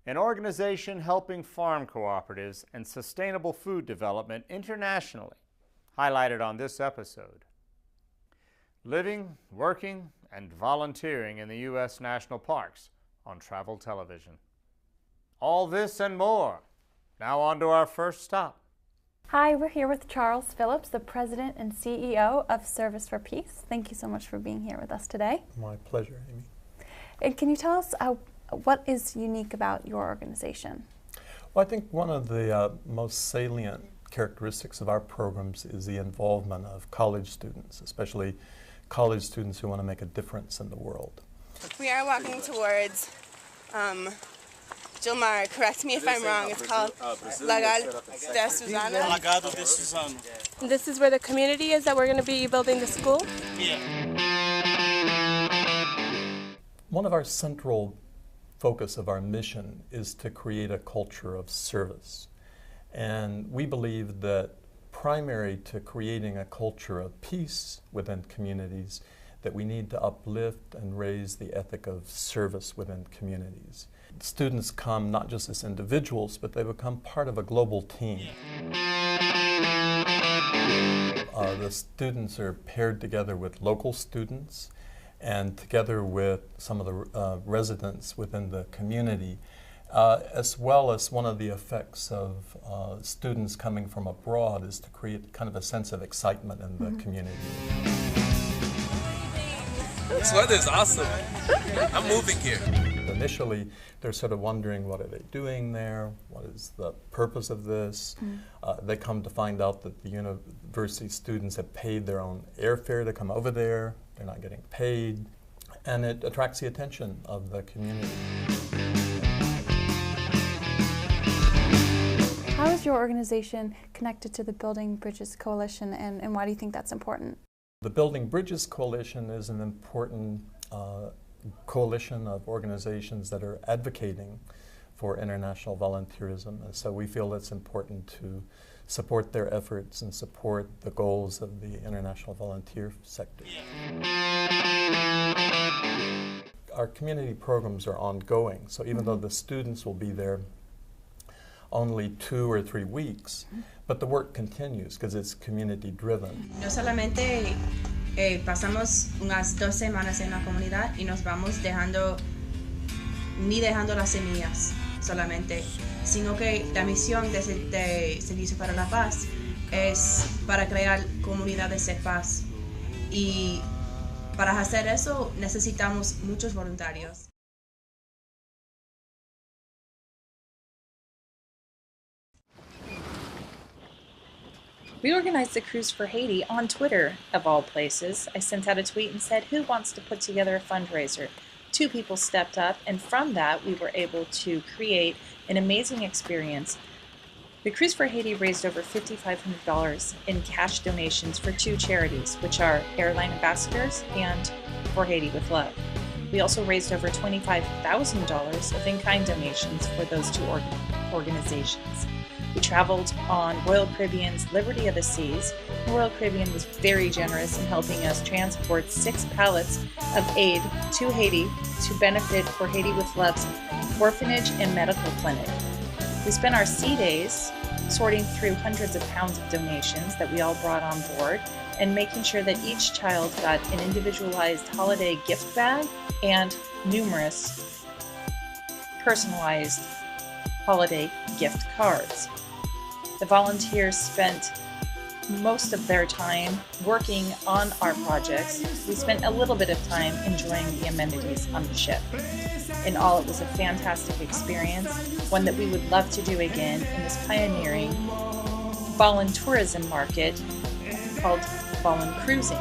an organization helping farm cooperatives and sustainable food development internationally, highlighted on this episode. Living, working, and volunteering in the U.S. national parks on Travel Television. All this and more. Now on to our first stop. Hi, we're here with Charles Phillips, the President and CEO of Service for Peace. Thank you so much for being here with us today. My pleasure, Amy. And can you tell us what is unique about your organization? Well, I think one of the most salient characteristics of our programs is the involvement of college students, especially college students who want to make a difference in the world. We are walking towards Gilmar, correct me if I'm wrong, it's called Lagado de Susana. Lagado de Susana. This is where the community is that we're going to be building the school? Yeah. One of our central focus of our mission is to create a culture of service. And we believe that primary to creating a culture of peace within communities, that we need to uplift and raise the ethic of service within communities. Students come not just as individuals, but they become part of a global team. The students are paired together with local students and together with some of the residents within the community, as well as one of the effects of students coming from abroad is to create kind of a sense of excitement in the community. This weather is awesome. I'm moving here. Initially, they're sort of wondering, what are they doing there? What is the purpose of this? They come to find out that the university students have paid their own airfare to come over there. They're not getting paid. And it attracts the attention of the community. How is your organization connected to the Building Bridges Coalition, and why do you think that's important? The Building Bridges Coalition is an important coalition of organizations that are advocating for international volunteerism. And so we feel it's important to support their efforts and support the goals of the international volunteer sector. Our community programs are ongoing, so even though the students will be there only 2 or 3 weeks, but the work continues because it's community driven. No solamente pasamos unas 2 semanas en la comunidad y nos vamos dejando las semillas solamente, sino que la misión de Servicio para la Paz es para crear comunidades de paz, y para hacer eso necesitamos muchos voluntarios. We organized the Cruise for Haiti on Twitter, of all places. I sent out a tweet and said, who wants to put together a fundraiser? 2 people stepped up, and from that we were able to create an amazing experience. The Cruise for Haiti raised over $5,500 in cash donations for 2 charities, which are Airline Ambassadors and For Haiti with Love. We also raised over $25,000 of in-kind donations for those 2 organizations. We traveled on Royal Caribbean's Liberty of the Seas. Royal Caribbean was very generous in helping us transport 6 pallets of aid to Haiti to benefit For Haiti with Love's orphanage and medical clinic. We spent our sea days sorting through hundreds of pounds of donations that we all brought on board and making sure that each child got an individualized holiday gift bag and numerous personalized holiday gift cards. The volunteers spent most of their time working on our projects. We spent a little bit of time enjoying the amenities on the ship. In all, it was a fantastic experience, one that we would love to do again in this pioneering voluntourism market called volun cruising.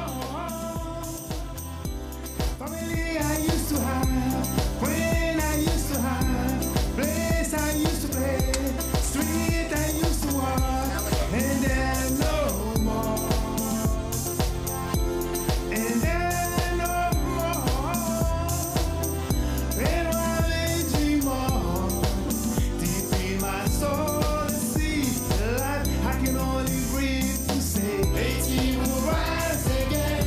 Haiti will rise again.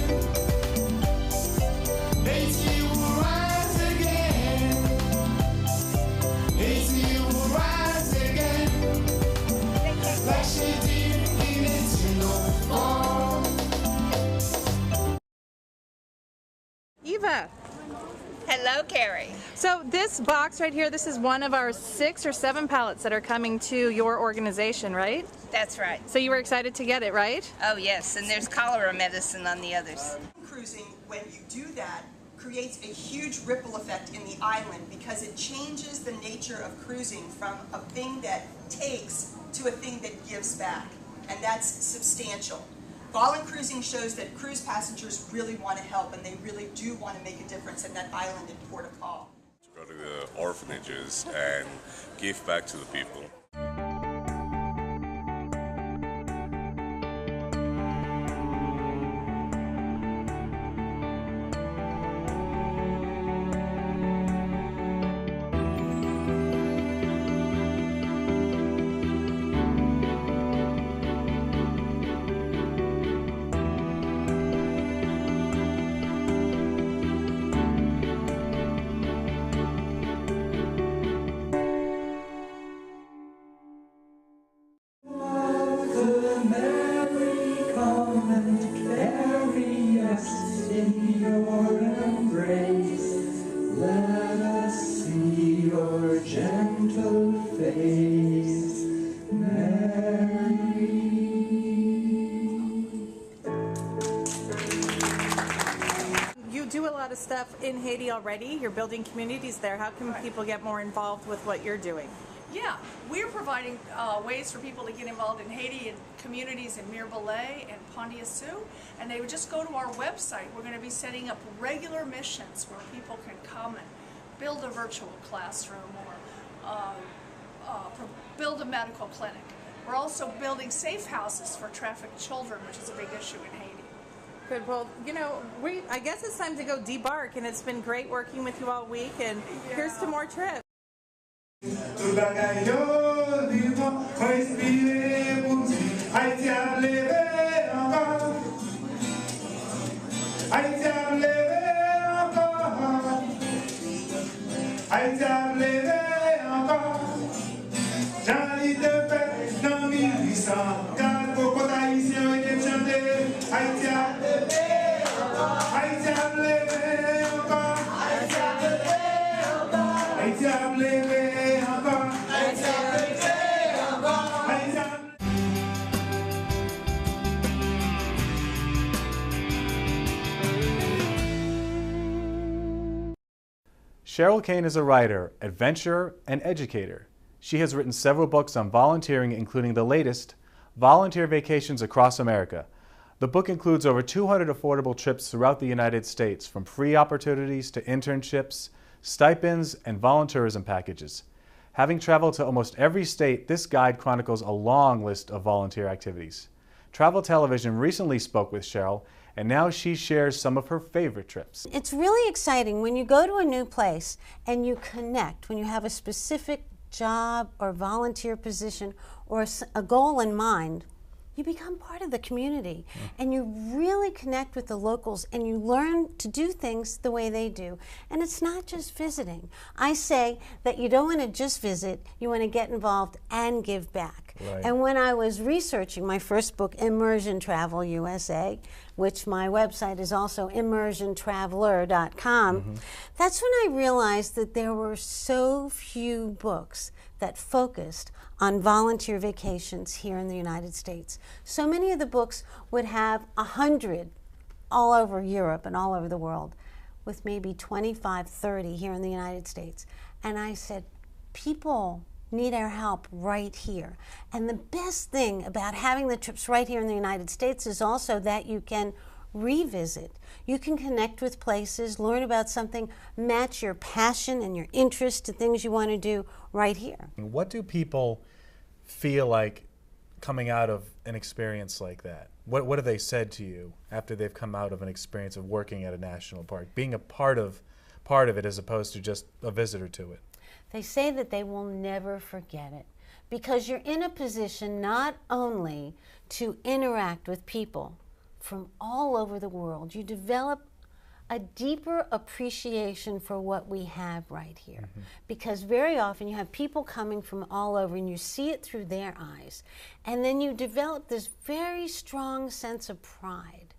Very. So this box right here, this is one of our 6 or 7 pallets that are coming to your organization, right? That's right. So you were excited to get it, right? Oh, yes, and there's cholera medicine on the others. Cruising, when you do that, creates a huge ripple effect in the island because it changes the nature of cruising from a thing that takes to a thing that gives back, and that's substantial. Volunteer cruising shows that cruise passengers really want to help, and they really do want to make a difference in that island and port of call. Go to the orphanages and give back to the people. Stuff in Haiti already. You're building communities there. How can people get more involved with what you're doing? Yeah, we're providing ways for people to get involved in Haiti and communities in Mirebalais and Pont-d'Issou, and they would just go to our website. We're going to be setting up regular missions where people can come and build a virtual classroom or build a medical clinic. We're also building safe houses for trafficked children, which is a big issue in Haiti. Good. Well, you know, I guess it's time to go debark, and it's been great working with you all week, and here's to more trips. Sheryl Kayne is a writer, adventurer, and educator. She has written several books on volunteering, including the latest, Volunteer Vacations Across America. The book includes over 200 affordable trips throughout the United States, from free opportunities to internships, stipends, and volunteerism packages. Having traveled to almost every state, this guide chronicles a long list of volunteer activities. TravelTelevision recently spoke with Sheryl, and now she shares some of her favorite trips. It's really exciting when you go to a new place and you connect, when you have a specific job or volunteer position or a goal in mind. You become part of the community and you really connect with the locals and you learn to do things the way they do. And it's not just visiting. I say that you don't want to just visit, you want to get involved and give back. Right. And when I was researching my first book, Immersion Travel USA, which my website is also immersiontraveler.com, that's when I realized that there were so few books that focused on volunteer vacations here in the United States. So many of the books would have 100 all over Europe and all over the world, with maybe 25, 30 here in the United States. And I said, people need our help right here. And the best thing about having the trips right here in the United States is also that you can revisit. You can connect with places, learn about something, match your passion and your interest to things you want to do right here. What do people feel like coming out of an experience like that? What have they said to you after they've come out of an experience of working at a national park, being a part of it as opposed to just a visitor to it? They say that they will never forget it because you're in a position not only to interact with people from all over the world, you develop a deeper appreciation for what we have right here. Because very often you have people coming from all over and you see it through their eyes. And then you develop this very strong sense of pride.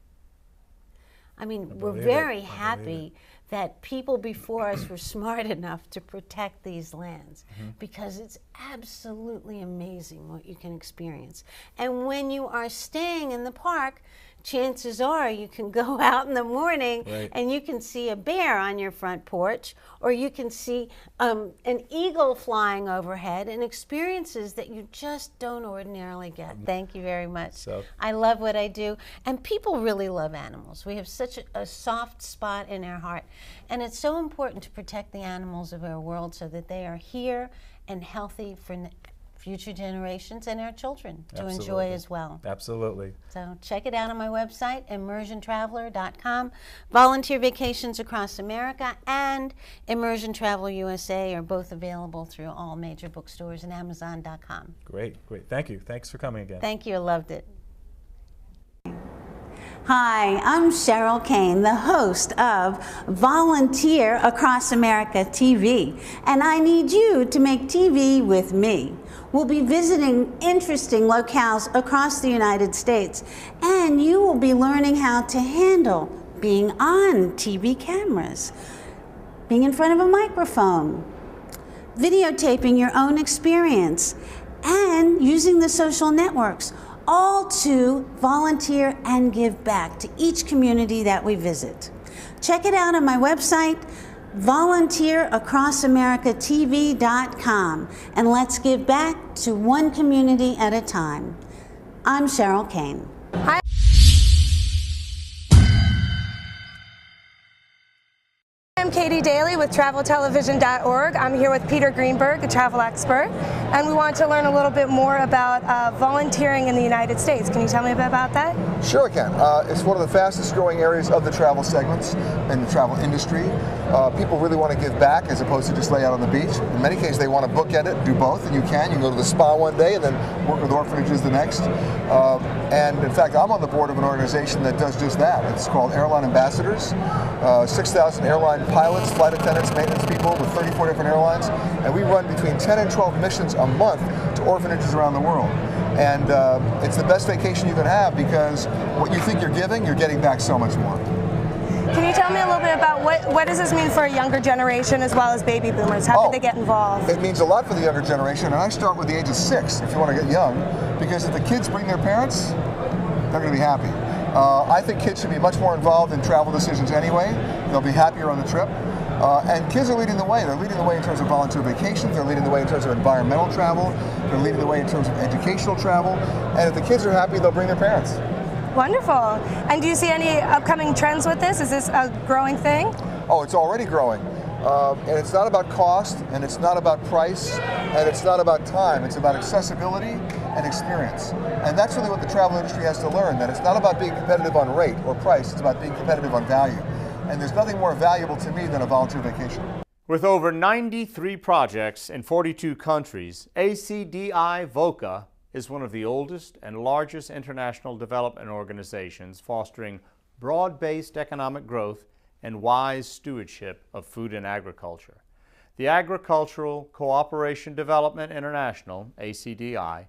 I mean, we're very happy that people before us were smart enough to protect these lands, because it's absolutely amazing what you can experience. And when you are staying in the park, chances are you can go out in the morning and you can see a bear on your front porch, or you can see an eagle flying overhead, and experiences that you just don't ordinarily get. Thank you very much. I love what I do, and people really love animals. We have such a soft spot in our heart, and it's so important to protect the animals of our world so that they are here and healthy for future generations and our children to enjoy as well. Absolutely. So check it out on my website, immersiontraveler.com. Volunteer Vacations Across America and Immersion Travel USA are both available through all major bookstores and Amazon.com. Great, great. Thank you. Thanks for coming again. Thank you. I loved it. Hi, I'm Sheryl Kayne, the host of Volunteer Across America TV, and I need you to make TV with me. We'll be visiting interesting locales across the United States, and you will be learning how to handle being on TV cameras, being in front of a microphone, videotaping your own experience, and using the social networks, all to volunteer and give back to each community that we visit. Check it out on my website, volunteeracrossamericatv.com, and let's give back to one community at a time. I'm Sheryl Kayne. Hi. I'm Katie Daly with TravelTelevision.org. I'm here with Peter Greenberg, a travel expert, and we want to learn a little bit more about volunteering in the United States. Can you tell me a bit about that? Sure I can. It's one of the fastest growing areas of the travel segments in the travel industry. People really want to give back as opposed to just lay out on the beach. In many cases they want to bookend it, do both, and you can. You can go to the spa one day and then work with orphanages the next. And in fact, I'm on the board of an organization that does just that. It's called Airline Ambassadors. 6,000 airline pilots, flight attendants, maintenance people with 34 different airlines, and we run between 10 and 12 missions a month to orphanages around the world. And it's the best vacation you can have, because what you think you're giving, you're getting back so much more. Can you tell me a little bit about what does this mean for a younger generation as well as baby boomers? How can they get involved? It means a lot for the younger generation, and I start with the age of 6 if you want to get young, because if the kids bring their parents, they're going to be happy. I think kids should be much more involved in travel decisions anyway. They'll be happier on the trip. And kids are leading the way. They're leading the way in terms of volunteer vacations. They're leading the way in terms of environmental travel. They're leading the way in terms of educational travel. And if the kids are happy, they'll bring their parents. Wonderful. And do you see any upcoming trends with this? Is this a growing thing? Oh, it's already growing. And it's not about cost, and it's not about price, and it's not about time. It's about accessibility and experience. And that's really what the travel industry has to learn, that it's not about being competitive on rate or price, it's about being competitive on value. And there's nothing more valuable to me than a volunteer vacation. With over 93 projects in 42 countries, ACDI VOCA is one of the oldest and largest international development organizations fostering broad-based economic growth and wise stewardship of food and agriculture. The Agricultural Cooperation Development International, ACDI,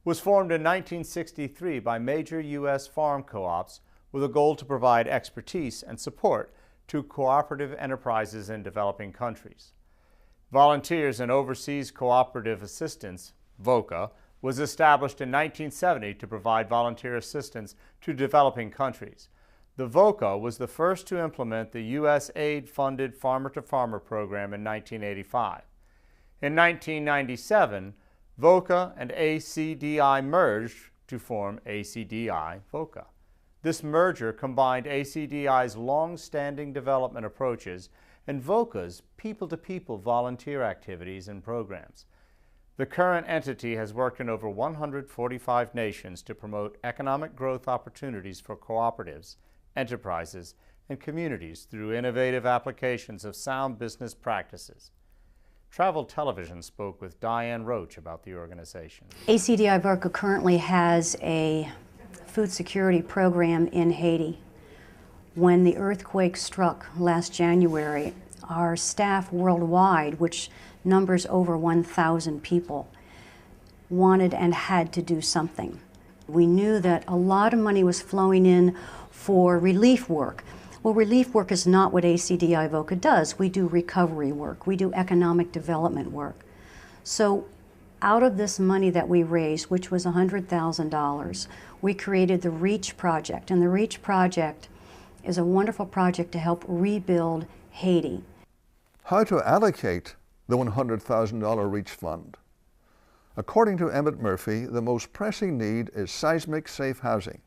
was formed in 1963 by major U.S. farm co-ops with a goal to provide expertise and support to cooperative enterprises in developing countries. Volunteers and Overseas Cooperative Assistance, VOCA, was established in 1970 to provide volunteer assistance to developing countries. The VOCA was the first to implement the U.S. aid-funded farmer-to-farmer program in 1985. In 1997, VOCA and ACDI merged to form ACDI VOCA. This merger combined ACDI's long-standing development approaches and VOCA's people-to-people volunteer activities and programs. The current entity has worked in over 145 nations to promote economic growth opportunities for cooperatives, enterprises, and communities through innovative applications of sound business practices. Travel Television spoke with Diane Roach about the organization. ACDI VOCA currently has a food security program in Haiti. When the earthquake struck last January, our staff worldwide, which numbers over 1,000 people, wanted and had to do something. We knew that a lot of money was flowing in for relief work, Well, relief work is not what ACDI VOCA does. We do recovery work. We do economic development work. So out of this money that we raised, which was $100,000, we created the REACH project. And the REACH project is a wonderful project to help rebuild Haiti. How to allocate the $100,000 REACH fund? According to Emmett Murphy, the most pressing need is seismic safe housing.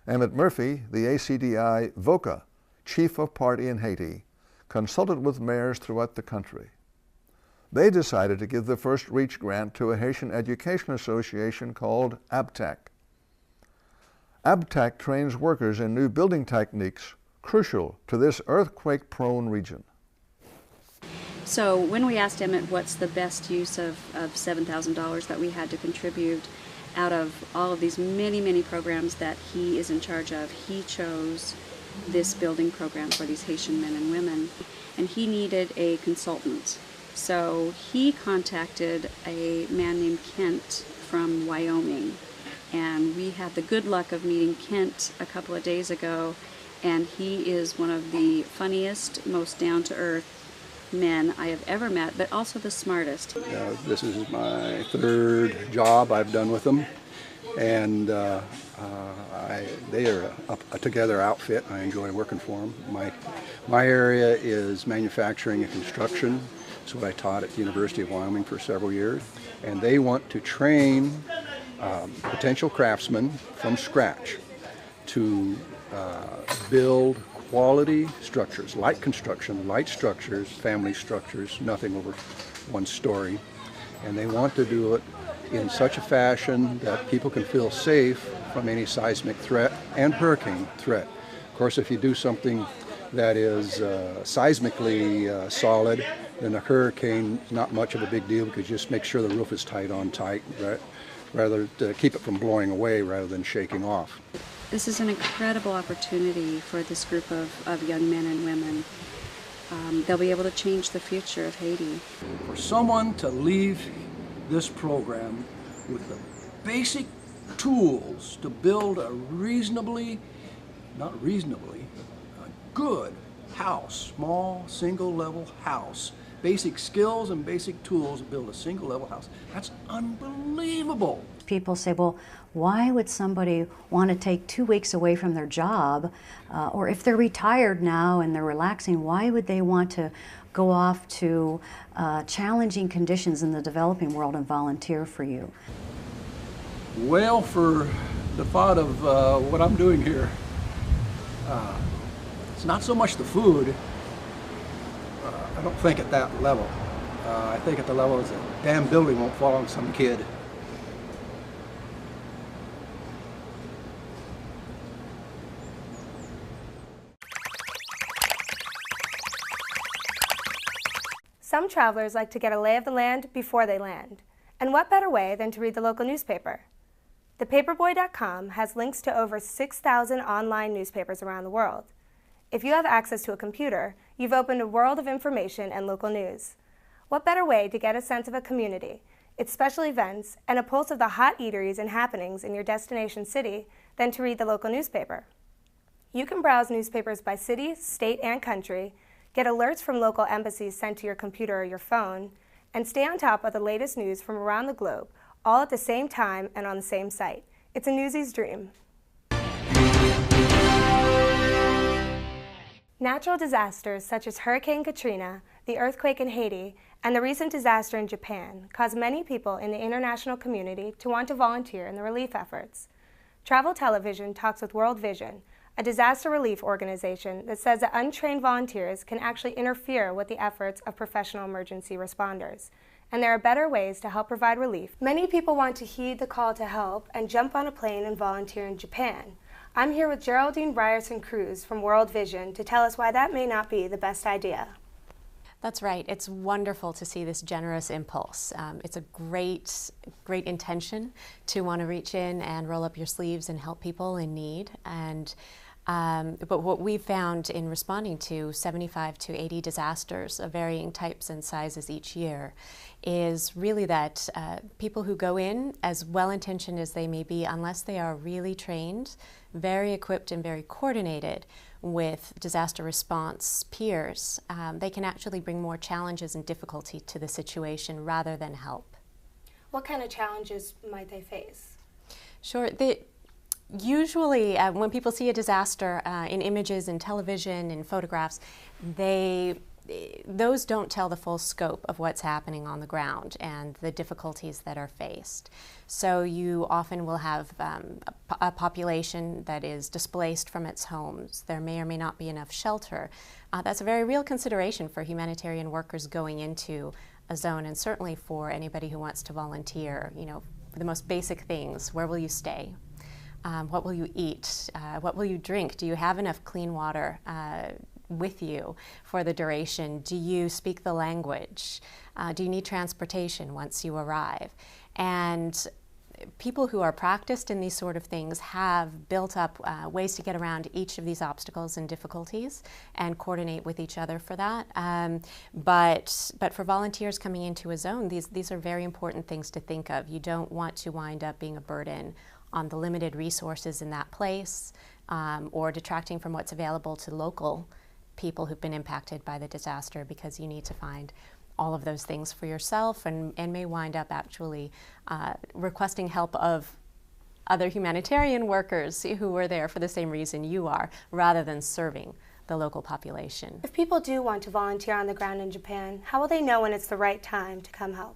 Emmett Murphy, the ACDI VOCA chief of party in Haiti, consulted with mayors throughout the country. They decided to give the first REACH grant to a Haitian education association called ABTEC. ABTEC trains workers in new building techniques crucial to this earthquake-prone region. So when we asked Emmett what's the best use of $7,000 that we had to contribute out of all of these many programs that he is in charge of, he chose this building program for these Haitian men and women, and he needed a consultant. So he contacted a man named Kent from Wyoming, and we had the good luck of meeting Kent a couple of days ago, and he is one of the funniest, most down-to-earth men I have ever met, but also the smartest. This is my third job I've done with them, and they are a together outfit. I enjoy working for them. My area is manufacturing and construction. That's what I taught at the University of Wyoming for several years, and they want to train potential craftsmen from scratch to build quality structures, light construction, light structures, family structures, nothing over one story. And they want to do it in such a fashion that people can feel safe from any seismic threat and hurricane threat. Of course, if you do something that is seismically solid, then a hurricane is not much of a big deal, because you just make sure the roof is tight, right? Rather to keep it from blowing away rather than shaking off. This is an incredible opportunity for this group of young men and women. They'll be able to change the future of Haiti. For someone to leave this program with the basic tools to build a a good house, small, single-level house, basic skills and basic tools to build a single-level house, that's unbelievable. People say, well, why would somebody want to take 2 weeks away from their job? Or if they're retired now and they're relaxing, why would they want to go off to challenging conditions in the developing world and volunteer for you? Well, for the thought of what I'm doing here, it's not so much the food. I don't think at that level. I think at the level is a damn building won't fall on some kid. Some travelers like to get a lay of the land before they land. And what better way than to read the local newspaper? Paperboy.com has links to over 6,000 online newspapers around the world. If you have access to a computer, you've opened a world of information and local news. What better way to get a sense of a community, its special events, and a pulse of the hot eateries and happenings in your destination city than to read the local newspaper? You can browse newspapers by city, state, and country, get alerts from local embassies sent to your computer or your phone, and stay on top of the latest news from around the globe, all at the same time and on the same site. It's a newsie's dream. Natural disasters such as Hurricane Katrina, the earthquake in Haiti, and the recent disaster in Japan caused many people in the international community to want to volunteer in the relief efforts. Travel Television talks with World Vision, a disaster relief organization that says that untrained volunteers can actually interfere with the efforts of professional emergency responders, and there are better ways to help provide relief. Many people want to heed the call to help and jump on a plane and volunteer in Japan. I'm here with Geraldine Ryerson Cruz from World Vision to tell us why that may not be the best idea. That's right. It's wonderful to see this generous impulse. It's a great intention to want to reach in and roll up your sleeves and help people in need. And But what we found in responding to 75 to 80 disasters of varying types and sizes each year is really that people who go in, as well-intentioned as they may be, unless they are really trained, very equipped and very coordinated with disaster response peers, they can actually bring more challenges and difficulty to the situation rather than help. What kind of challenges might they face? Sure. Usually, when people see a disaster in images, in television, in photographs, those don't tell the full scope of what's happening on the ground and the difficulties that are faced. So you often will have a population that is displaced from its homes. There may or may not be enough shelter. That's a very real consideration for humanitarian workers going into a zone, and certainly for anybody who wants to volunteer. You know, the most basic things: where will you stay? What will you eat? What will you drink? Do you have enough clean water with you for the duration? Do you speak the language? Do you need transportation once you arrive? And people who are practiced in these sort of things have built up ways to get around each of these obstacles and difficulties and coordinate with each other for that. But for volunteers coming into a zone, these are very important things to think of. You don't want to wind up being a burden on the limited resources in that place, or detracting from what's available to local people who've been impacted by the disaster, because you need to find all of those things for yourself, and may wind up actually requesting help of other humanitarian workers who were there for the same reason you are, rather than serving the local population. If people do want to volunteer on the ground in Japan, how will they know when it's the right time to come help?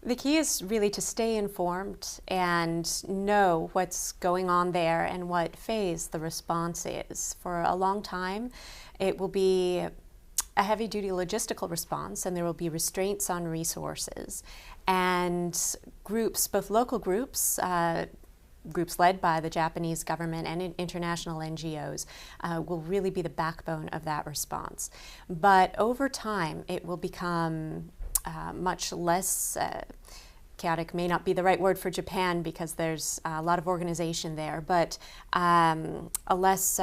The key is really to stay informed and know what's going on there and what phase the response is. For a long time, it will be a heavy-duty logistical response, and there will be restraints on resources. And groups, both local groups, groups led by the Japanese government and international NGOs, will really be the backbone of that response. But over time, it will become much less chaotic. May not be the right word for Japan because there's a lot of organization there, but a less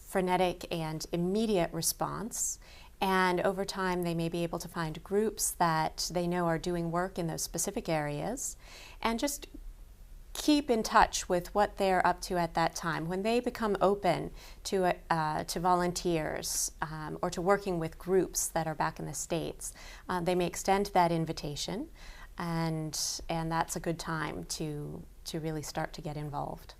frenetic and immediate response. And over time, they may be able to find groups that they know are doing work in those specific areas, and just keep in touch with what they're up to at that time. When they become open to volunteers or to working with groups that are back in the States, they may extend that invitation, and that's a good time to really start to get involved.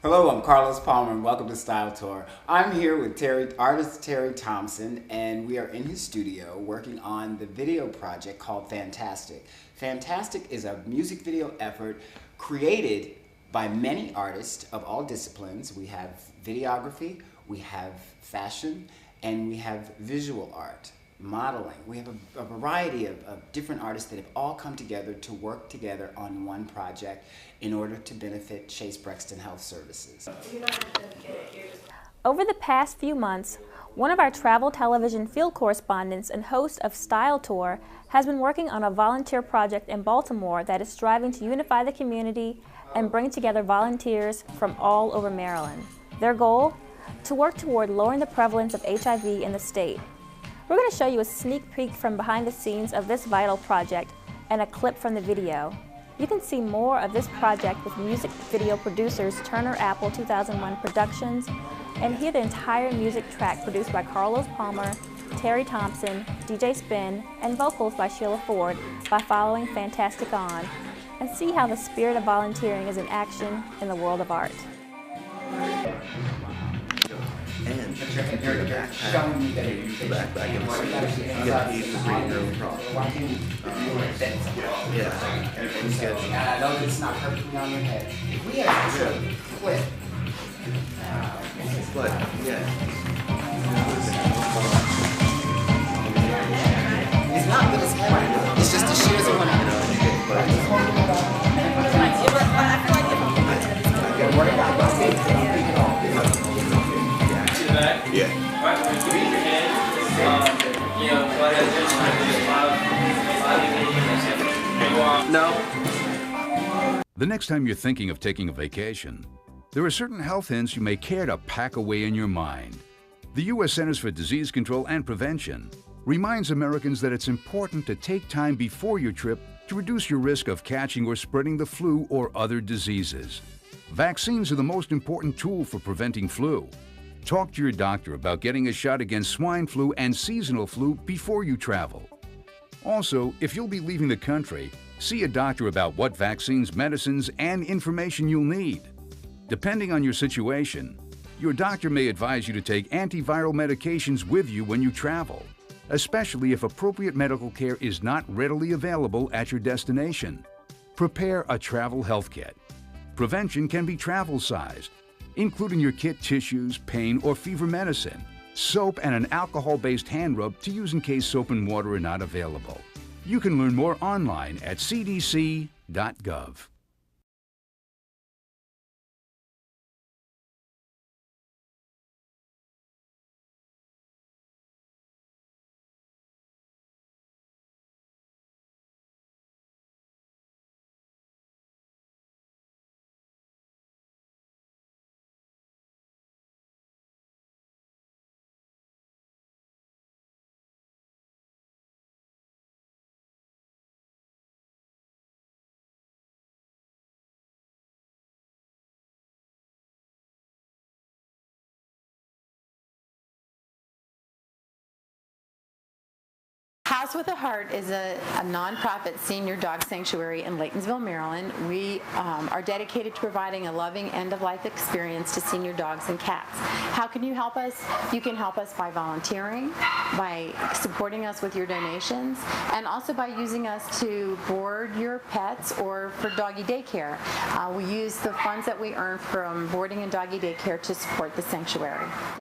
Hello, I'm Carlos Palmer, and welcome to Style Tour. I'm here with artist Terry Thompson, and we are in his studio working on the video project called Fantastic. Fantastic is a music video effort created by many artists of all disciplines. We have videography, we have fashion, and we have visual art, modeling. We have a variety of different artists that have all come together to work together on one project in order to benefit Chase Brexton Health Services. Over the past few months, one of our travel television field correspondents and host of Style Tour has been working on a volunteer project in Baltimore that is striving to unify the community and bring together volunteers from all over Maryland. Their goal? To work toward lowering the prevalence of HIV in the state. We're going to show you a sneak peek from behind the scenes of this vital project and a clip from the video. You can see more of this project with music video producers Turner Apple 2001 Productions, and hear the entire music track produced by Carlos Palmer, Terry Thompson, DJ Spin, and vocals by Sheila Ford by following Fantastic on, and see how the spirit of volunteering is in action in the world of art. And you can carry the backpack, use the backpack in the seat. You get paid for bringing your own prop. Yeah, everything's good. I know it's not perfectly on your head. If we have to flip. But, yeah. It's not that it's heavy. It's just the shears of one. Yeah. Alright, when you read your hand, you know, go ahead and just try to do a lot of No. The next time you're thinking of taking a vacation, there are certain health hints you may care to pack away in your mind. The U.S. Centers for Disease Control and Prevention reminds Americans that it's important to take time before your trip to reduce your risk of catching or spreading the flu or other diseases. Vaccines are the most important tool for preventing flu. Talk to your doctor about getting a shot against swine flu and seasonal flu before you travel. Also, if you'll be leaving the country, see a doctor about what vaccines, medicines, and information you'll need. Depending on your situation, your doctor may advise you to take antiviral medications with you when you travel, especially if appropriate medical care is not readily available at your destination. Prepare a travel health kit. Prevention can be travel-sized, including your kit tissues, pain or fever medicine, soap, and an alcohol-based hand rub to use in case soap and water are not available. You can learn more online at cdc.gov. House with a Heart is a nonprofit senior dog sanctuary in Laytonsville, Maryland. We are dedicated to providing a loving end-of-life experience to senior dogs and cats. How can you help us? You can help us by volunteering, by supporting us with your donations, and also by using us to board your pets or for doggy daycare. We use the funds that we earn from boarding and doggy daycare to support the sanctuary.